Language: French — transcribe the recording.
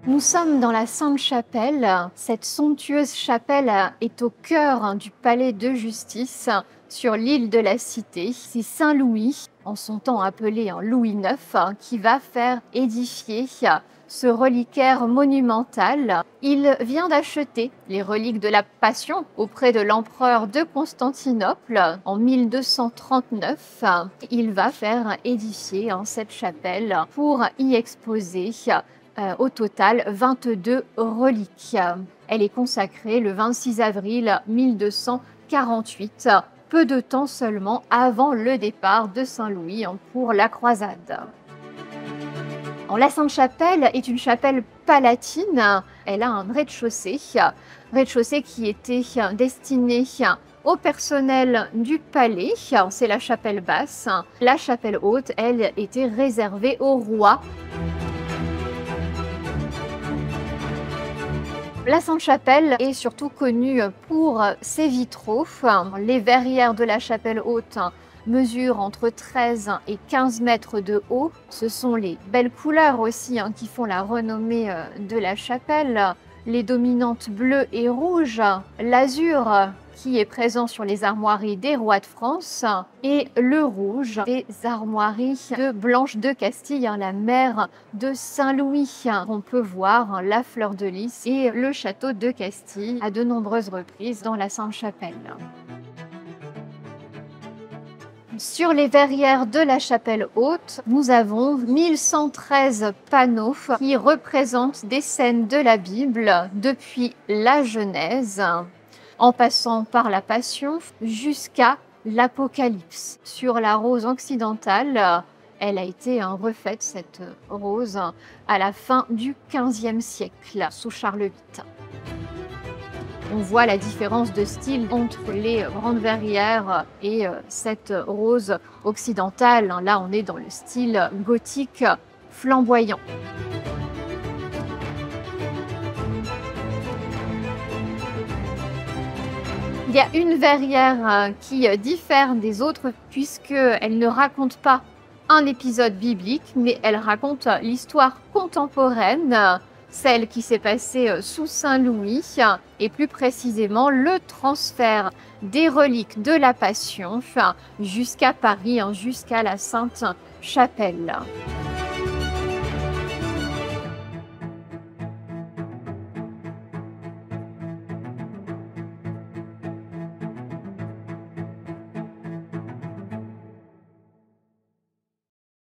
Nous sommes dans la Sainte-Chapelle. Cette somptueuse chapelle est au cœur du palais de justice sur l'île de la Cité. C'est Saint Louis, en son temps appelé Louis IX, qui va faire édifier ce reliquaire monumental. Il vient d'acheter les reliques de la Passion auprès de l'empereur de Constantinople en 1239. Il va faire édifier cette chapelle pour y exposer au total 22 reliques. Elle est consacrée le 26 avril 1248, peu de temps seulement avant le départ de Saint-Louis pour la croisade. La Sainte-Chapelle est une chapelle palatine. Elle a un rez-de-chaussée qui était destiné au personnel du palais. C'est la chapelle basse. La chapelle haute, elle, était réservée au roi. La Sainte-Chapelle est surtout connue pour ses vitraux. Les verrières de la chapelle haute mesurent entre 13 et 15 mètres de haut. Ce sont les belles couleurs aussi qui font la renommée de la chapelle. Les dominantes bleues et rouges, l'azur qui est présent sur les armoiries des rois de France et le rouge des armoiries de Blanche de Castille, la mère de Saint-Louis. On peut voir la fleur de lys et le château de Castille à de nombreuses reprises dans la Sainte-Chapelle. Sur les verrières de la chapelle haute, nous avons 1113 panneaux qui représentent des scènes de la Bible depuis la Genèse, en passant par la Passion jusqu'à l'Apocalypse. Sur la rose occidentale, elle a été refaite, cette rose, à la fin du XVe siècle, sous Charles VIII. On voit la différence de style entre les grandes verrières et cette rose occidentale. Là, on est dans le style gothique flamboyant. Il y a une verrière qui diffère des autres puisqu'elle ne raconte pas un épisode biblique, mais elle raconte l'histoire contemporaine, celle qui s'est passée sous Saint-Louis, et plus précisément le transfert des reliques de la Passion jusqu'à Paris, jusqu'à la Sainte-Chapelle.